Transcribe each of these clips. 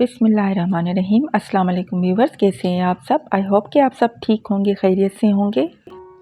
बिस्मिल्लाहिर्रहमानिर्रहीम। अस्सलाम वालेकुम व्यूवर्स, कैसे हैं आप सब। आई होप कि आप सब ठीक होंगे, खैरियत से होंगे।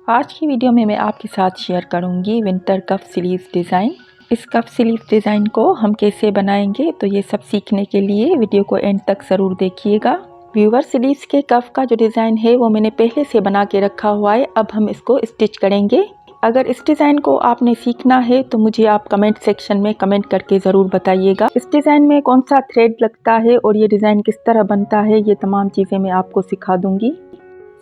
आज की वीडियो में मैं आपके साथ शेयर करूंगी विंटर कफ स्लीव्स डिज़ाइन। इस कफ स्लीव डिज़ाइन को हम कैसे बनाएंगे, तो ये सब सीखने के लिए वीडियो को एंड तक ज़रूर देखिएगा। व्यूवर, स्लीव्स के कफ का जो डिज़ाइन है वो मैंने पहले से बना के रखा हुआ है। अब हम इसको स्टिच करेंगे। अगर इस डिज़ाइन को आपने सीखना है तो मुझे आप कमेंट सेक्शन में कमेंट करके ज़रूर बताइएगा। इस डिज़ाइन में कौन सा थ्रेड लगता है और ये डिज़ाइन किस तरह बनता है, ये तमाम चीज़ें मैं आपको सिखा दूंगी।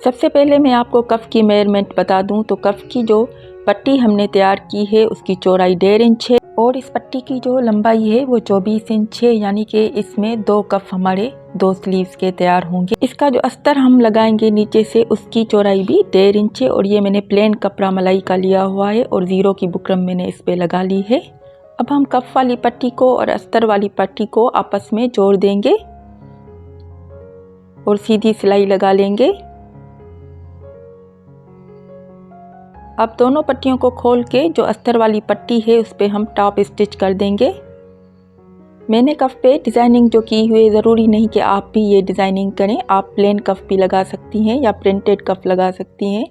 सबसे पहले मैं आपको कफ की मेजरमेंट बता दूं तो कफ की जो पट्टी हमने तैयार की है उसकी चौड़ाई 1.5 इंच है और इस पट्टी की जो लंबाई है वो 24 इंच है, यानी कि इसमें 2 कफ हमारे 2 स्लीव्स के तैयार होंगे। इसका जो अस्तर हम लगाएंगे नीचे से उसकी चौड़ाई भी 1.5 इंच है और ये मैंने प्लेन कपड़ा मलाई का लिया हुआ है और 0 की बुकरम मैंने इस पे लगा ली है। अब हम कफ वाली पट्टी को और अस्तर वाली पट्टी को आपस में जोड़ देंगे और सीधी सिलाई लगा लेंगे। अब दोनों पट्टियों को खोल के जो अस्तर वाली पट्टी है उस पे हम टॉप स्टिच कर देंगे। मैंने कफ पे डिज़ाइनिंग जो की हुई है, ज़रूरी नहीं कि आप भी ये डिज़ाइनिंग करें। आप प्लेन कफ भी लगा सकती हैं या प्रिंटेड कफ लगा सकती हैं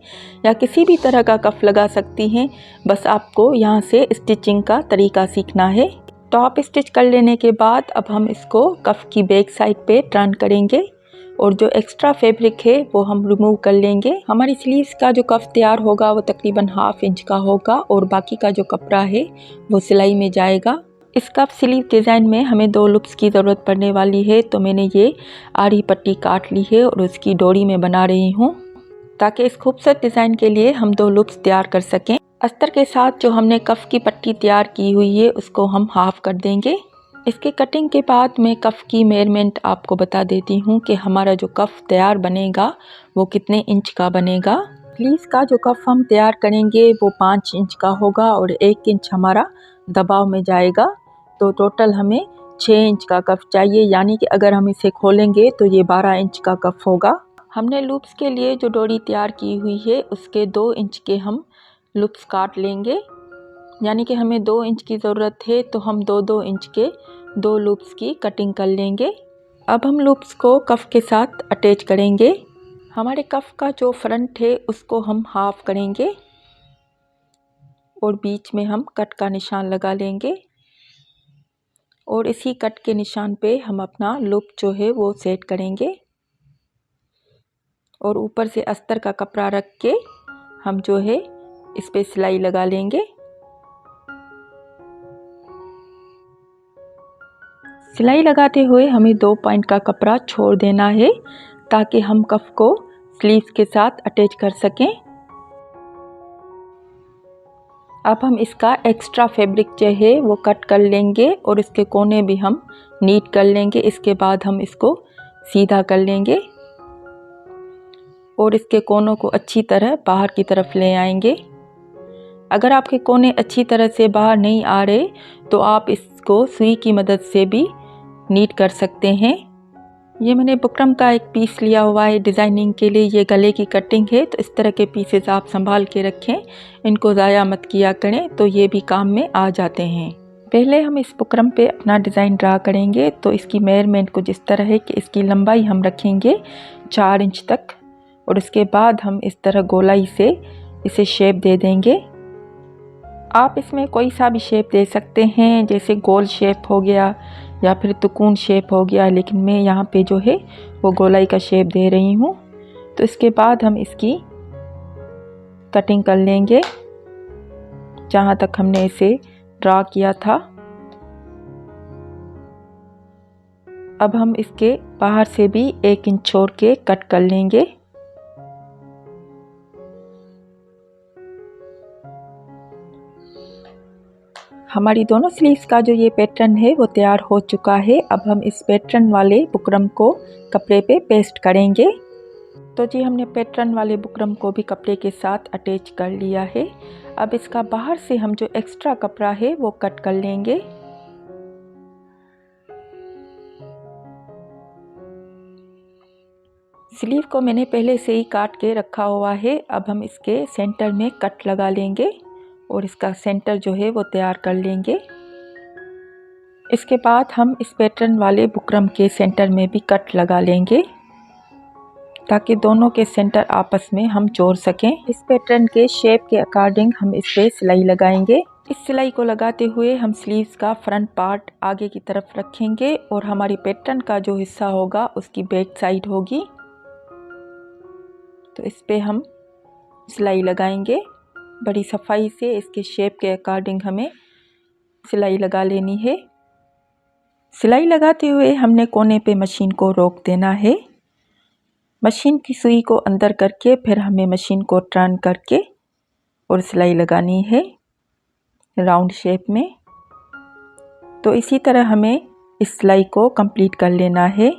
या किसी भी तरह का कफ लगा सकती हैं। बस आपको यहाँ से स्टिचिंग का तरीका सीखना है। टॉप स्टिच कर लेने के बाद अब हम इसको कफ की बैक साइड पे टर्न करेंगे और जो एक्स्ट्रा फैब्रिक है वो हम रिमूव कर लेंगे। हमारी स्लीव्स का जो कफ तैयार होगा वो तकरीबन 1/2 इंच का होगा और बाकी का जो कपड़ा है वो सिलाई में जाएगा। इस कफ स्लीव डिज़ाइन में हमें 2 लूप्स की ज़रूरत पड़ने वाली है, तो मैंने ये आड़ी पट्टी काट ली है और उसकी डोरी में बना रही हूँ ताकि इस खूबसूरत डिज़ाइन के लिए हम 2 लूप्स तैयार कर सकें। अस्तर के साथ जो हमने कफ की पट्टी तैयार की हुई है उसको हम हाफ कर देंगे। इसके कटिंग के बाद मैं कफ़ की मेजरमेंट आपको बता देती हूँ कि हमारा जो कफ़ तैयार बनेगा वो कितने इंच का बनेगा। स्लीव्स का जो कफ़ हम तैयार करेंगे वो 5 इंच का होगा और 1 इंच हमारा दबाव में जाएगा, तो टोटल हमें 6 इंच का कफ़ चाहिए, यानी कि अगर हम इसे खोलेंगे तो ये 12 इंच का कफ़ होगा। हमने लूप्स के लिए जो डोरी तैयार की हुई है उसके 2 इंच के हम लूप्स काट लेंगे, यानी कि हमें 2 इंच की ज़रूरत है तो हम 2-2 इंच के 2 लूप्स की कटिंग कर लेंगे। अब हम लूप्स को कफ़ के साथ अटैच करेंगे। हमारे कफ़ का जो फ्रंट है उसको हम हाफ करेंगे और बीच में हम कट का निशान लगा लेंगे और इसी कट के निशान पे हम अपना लूप जो है वो सेट करेंगे और ऊपर से अस्तर का कपड़ा रख के हम जो है इस पे सिलाई लगा लेंगे। सिलाई लगाते हुए हमें 2 पॉइंट का कपड़ा छोड़ देना है ताकि हम कफ को स्लीव्स के साथ अटैच कर सकें। अब हम इसका एक्स्ट्रा फैब्रिक जो है वो कट कर लेंगे और इसके कोने भी हम नीट कर लेंगे। इसके बाद हम इसको सीधा कर लेंगे और इसके कोनों को अच्छी तरह बाहर की तरफ ले आएंगे। अगर आपके कोने अच्छी तरह से बाहर नहीं आ रहे तो आप इसको सुई की मदद से भी नीट कर सकते हैं। ये मैंने बुकरम का एक पीस लिया हुआ है डिज़ाइनिंग के लिए। ये गले की कटिंग है, तो इस तरह के पीसेस आप संभाल के रखें, इनको ज़ाया मत किया करें, तो ये भी काम में आ जाते हैं। पहले हम इस बुकरम पे अपना डिज़ाइन ड्रा करेंगे। तो इसकी मेजरमेंट कुछ इस तरह है कि इसकी लंबाई हम रखेंगे 4 इंच तक और उसके बाद हम इस तरह गोलाई से इसे शेप दे देंगे। आप इसमें कोई सा भी शेप दे सकते हैं, जैसे गोल शेप हो गया या फिर त्रिकोण शेप हो गया, लेकिन मैं यहाँ पे जो है वो गोलाई का शेप दे रही हूँ। तो इसके बाद हम इसकी कटिंग कर लेंगे जहाँ तक हमने इसे ड्रा किया था। अब हम इसके बाहर से भी 1 इंच छोड़ के कट कर लेंगे। हमारी दोनों स्लीव्स का जो ये पैटर्न है वो तैयार हो चुका है। अब हम इस पैटर्न वाले बुकरम को कपड़े पे पेस्ट करेंगे। तो जी, हमने पैटर्न वाले बुकरम को भी कपड़े के साथ अटैच कर लिया है। अब इसका बाहर से हम जो एक्स्ट्रा कपड़ा है वो कट कर लेंगे। स्लीव को मैंने पहले से ही काट के रखा हुआ है। अब हम इसके सेंटर में कट लगा लेंगे और इसका सेंटर जो है वो तैयार कर लेंगे। इसके बाद हम इस पैटर्न वाले बुकरम के सेंटर में भी कट लगा लेंगे ताकि दोनों के सेंटर आपस में हम जोड़ सकें। इस पैटर्न के शेप के अकॉर्डिंग हम इस पे सिलाई लगाएंगे। इस सिलाई को लगाते हुए हम स्लीव्स का फ्रंट पार्ट आगे की तरफ रखेंगे और हमारी पैटर्न का जो हिस्सा होगा उसकी बैक साइड होगी। तो इस पे हम सिलाई लगाएंगे। बड़ी सफाई से इसके शेप के अकॉर्डिंग हमें सिलाई लगा लेनी है। सिलाई लगाते हुए हमने कोने पे मशीन को रोक देना है। मशीन की सुई को अंदर करके फिर हमें मशीन को टर्न करके और सिलाई लगानी है राउंड शेप में। तो इसी तरह हमें इस सिलाई को कंप्लीट कर लेना है।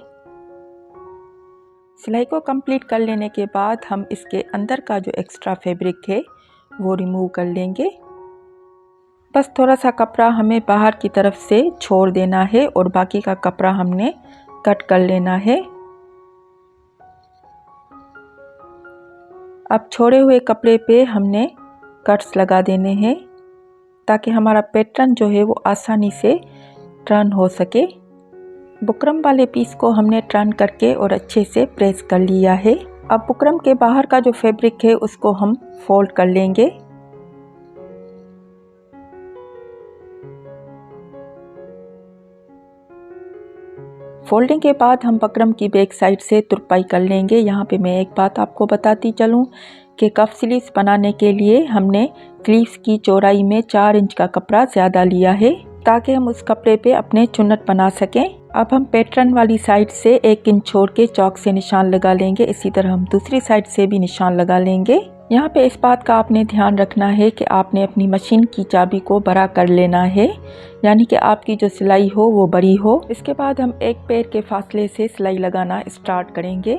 सिलाई को कंप्लीट कर लेने के बाद हम इसके अंदर का जो एक्स्ट्रा फैब्रिक है वो रिमूव कर लेंगे। बस थोड़ा सा कपड़ा हमें बाहर की तरफ से छोड़ देना है और बाकी का कपड़ा हमने कट कर लेना है। अब छोड़े हुए कपड़े पे हमने कट्स लगा देने हैं ताकि हमारा पैटर्न जो है वो आसानी से टर्न हो सके। बुकरम वाले पीस को हमने टर्न करके और अच्छे से प्रेस कर लिया है। अब बुकरम के बाहर का जो फैब्रिक है उसको हम फोल्ड कर लेंगे। फोल्डिंग के बाद हम बुकरम की बैक साइड से तुरपाई कर लेंगे। यहाँ पे मैं एक बात आपको बताती चलूँ कि कफ स्लीव्स बनाने के लिए हमने स्लीव्स की चौड़ाई में 4 इंच का कपड़ा ज़्यादा लिया है ताकि हम उस कपड़े पे अपने चुन्नट बना सकें। अब हम पैटर्न वाली साइड से 1 इंच छोड़ के चौक से निशान लगा लेंगे। इसी तरह हम दूसरी साइड से भी निशान लगा लेंगे। यहाँ पे इस बात का आपने ध्यान रखना है कि आपने अपनी मशीन की चाबी को बड़ा कर लेना है, यानी कि आपकी जो सिलाई हो वो बड़ी हो। इसके बाद हम एक पैर के फासले से सिलाई लगाना स्टार्ट करेंगे।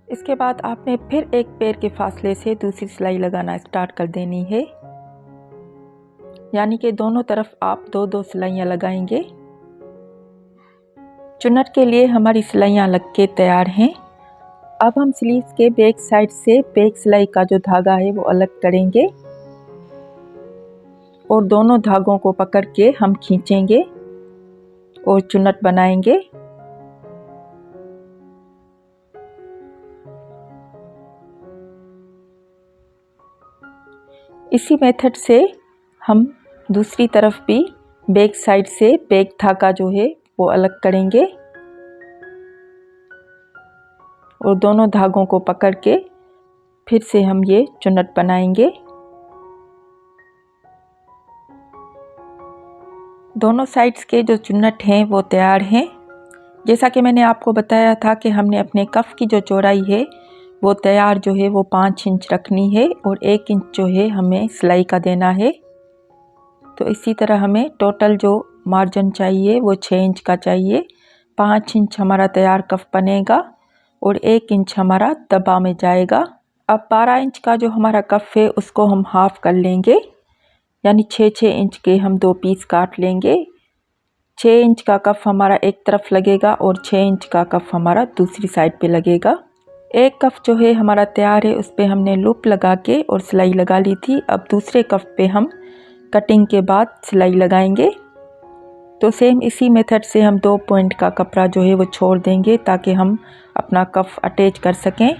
इसके बाद आपने फिर एक पैर के फासले से दूसरी सिलाई लगाना स्टार्ट कर देनी है, यानी कि दोनों तरफ आप 2-2 सिलाइयाँ लगाएंगे। चुन्नट के लिए हमारी सिलाइयाँ लग के तैयार हैं। अब हम स्लीव्स के बैक साइड से बैक सिलाई का जो धागा है वो अलग करेंगे और दोनों धागों को पकड़ के हम खींचेंगे और चुन्नट बनाएंगे। इसी मेथड से हम दूसरी तरफ भी बैक साइड से बैक धागा जो है वो अलग करेंगे और दोनों धागों को पकड़ के फिर से हम ये चुन्नट बनाएंगे। दोनों साइड्स के जो चुन्नट हैं वो तैयार हैं। जैसा कि मैंने आपको बताया था कि हमने अपने कफ की जो चौड़ाई है वो तैयार जो है वो 5 इंच रखनी है और 1 इंच जो है हमें सिलाई का देना है। तो इसी तरह हमें टोटल जो मार्जिन चाहिए वो 6 इंच का चाहिए। 5 इंच हमारा तैयार कफ बनेगा और 1 इंच हमारा दबा में जाएगा। अब 12 इंच का जो हमारा कफ है उसको हम हाफ कर लेंगे, यानी 6-6 इंच के हम 2 पीस काट लेंगे। 6 इंच का कफ हमारा एक तरफ लगेगा और 6 इंच का कफ हमारा दूसरी साइड पे लगेगा। एक कफ जो है हमारा तैयार है, उस पे हमने लूप लगा के और सिलाई लगा ली थी। अब दूसरे कफ पे हम कटिंग के बाद सिलाई लगाएंगे। तो सेम इसी मेथड से हम 2 पॉइंट का कपड़ा जो है वो छोड़ देंगे ताकि हम अपना कफ अटैच कर सकें।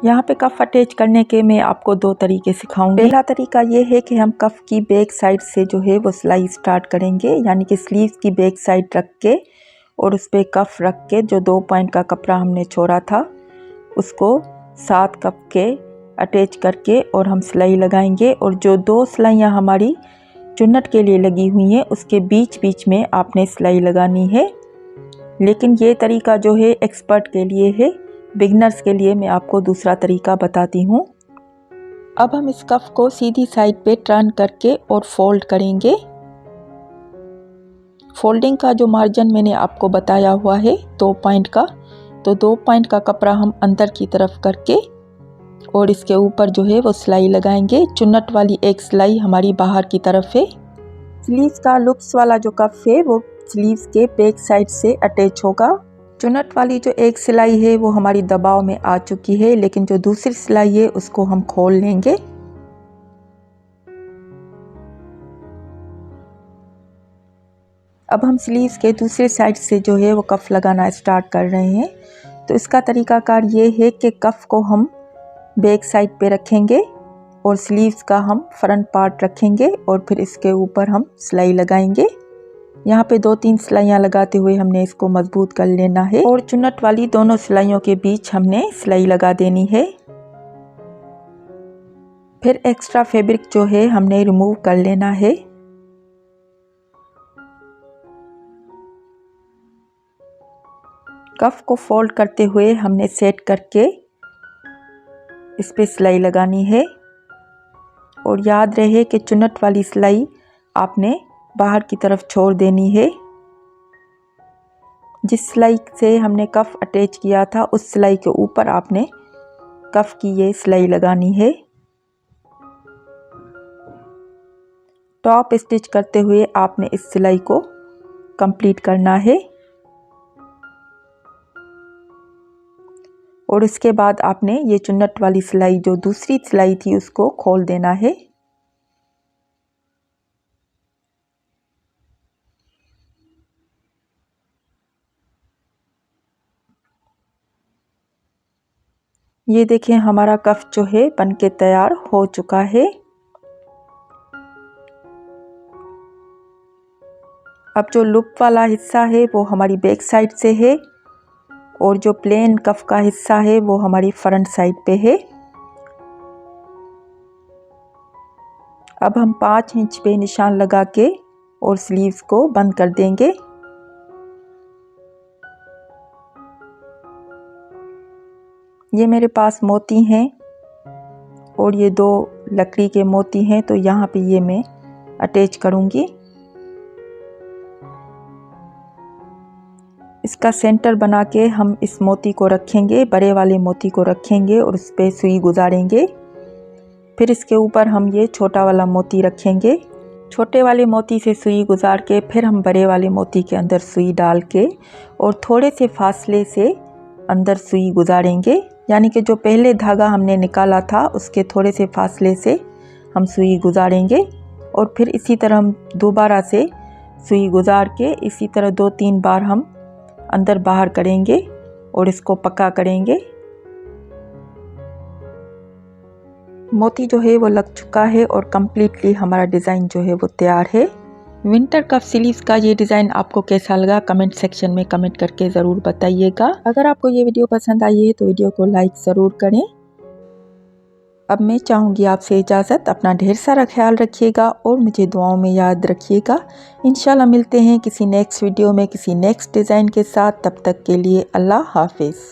यहाँ पे कफ अटैच करने के मैं आपको 2 तरीके सिखाऊंगी। पहला तरीका ये है कि हम कफ की बैक साइड से जो है वो सिलाई स्टार्ट करेंगे, यानी कि स्लीव्स की बैक साइड रख के और उस पर कफ रख के जो 2 पॉइंट का कपड़ा हमने छोड़ा था उसको 7 कफ के अटैच करके और हम सिलाई लगाएंगे। और जो 2 सिलाइयाँ हमारी चुन्नट के लिए लगी हुई हैं उसके बीच बीच में आपने सिलाई लगानी है। लेकिन ये तरीका जो है एक्सपर्ट के लिए है, बिगनर्स के लिए मैं आपको दूसरा तरीका बताती हूँ। अब हम इस कफ को सीधी साइड पे टर्न करके और फोल्ड करेंगे। फोल्डिंग का जो मार्जिन मैंने आपको बताया हुआ है 2 पॉइंट का, तो 2 पॉइंट का कपड़ा हम अंदर की तरफ करके और इसके ऊपर जो है वो सिलाई लगाएंगे। चुन्नट वाली एक सिलाई हमारी बाहर की तरफ है। स्लीव्स का लूप्स वाला जो कफ है वो स्लीव्स के बैक साइड से अटैच होगा। चुन्नट वाली जो एक सिलाई है वो हमारी दबाव में आ चुकी है, लेकिन जो दूसरी सिलाई है उसको हम खोल लेंगे। अब हम स्लीव्स के दूसरे साइड से जो है वो कफ लगाना स्टार्ट कर रहे हैं। तो इसका तरीकाकार ये है कि कफ को हम बैक साइड पे रखेंगे और स्लीव्स का हम फ्रंट पार्ट रखेंगे और फिर इसके ऊपर हम सिलाई लगाएंगे। यहाँ पे 2-3 सिलाइयाँ लगाते हुए हमने इसको मजबूत कर लेना है और चुन्नट वाली दोनों सिलाइयों के बीच हमने सिलाई लगा देनी है। फिर एक्स्ट्रा फैब्रिक जो है हमने रिमूव कर लेना है। कफ को फोल्ड करते हुए हमने सेट करके इस पे सिलाई लगानी है और याद रहे कि चुन्नट वाली सिलाई आपने बाहर की तरफ छोड़ देनी है। जिस सिलाई से हमने कफ अटैच किया था उस सिलाई के ऊपर आपने कफ की ये सिलाई लगानी है। टॉप स्टिच करते हुए आपने इस सिलाई को कंप्लीट करना है और इसके बाद आपने ये चुन्नट वाली सिलाई जो दूसरी सिलाई थी उसको खोल देना है। ये देखें हमारा कफ जो है बनके तैयार हो चुका है। अब जो लूप वाला हिस्सा है वो हमारी बैक साइड से है और जो प्लेन कफ का हिस्सा है वो हमारी फ्रंट साइड पे है। अब हम 5 इंच पे निशान लगा के और स्लीव्स को बंद कर देंगे। ये मेरे पास मोती हैं और ये 2 लकड़ी के मोती हैं, तो यहाँ पे ये मैं अटैच करूँगी। इसका सेंटर बना के हम इस मोती को रखेंगे, बड़े वाले मोती को रखेंगे और उस पर सुई गुजारेंगे। फिर इसके ऊपर हम ये छोटा वाला मोती रखेंगे। छोटे वाले मोती से सुई गुजार के फिर हम बड़े वाले मोती के अंदर सुई डाल के और थोड़े से फासले से अंदर सुई गुजारेंगे। यानी कि जो पहले धागा हमने निकाला था उसके थोड़े से फासले से हम सुई गुजारेंगे और फिर इसी तरह हम दोबारा से सुई गुजार के इसी तरह 2-3 बार हम अंदर बाहर करेंगे और इसको पक्का करेंगे। मोती जो है वो लग चुका है और कम्प्लीटली हमारा डिज़ाइन जो है वो तैयार है। विंटर कफ स्लीव्स का ये डिज़ाइन आपको कैसा लगा कमेंट सेक्शन में कमेंट करके ज़रूर बताइएगा। अगर आपको ये वीडियो पसंद आई है तो वीडियो को लाइक ज़रूर करें। अब मैं चाहूँगी आपसे इजाज़त। अपना ढेर सारा ख्याल रखिएगा और मुझे दुआओं में याद रखिएगा। इंशाल्लाह मिलते हैं किसी नेक्स्ट वीडियो में किसी नेक्स्ट डिज़ाइन के साथ। तब तक के लिए अल्लाह हाफिज़।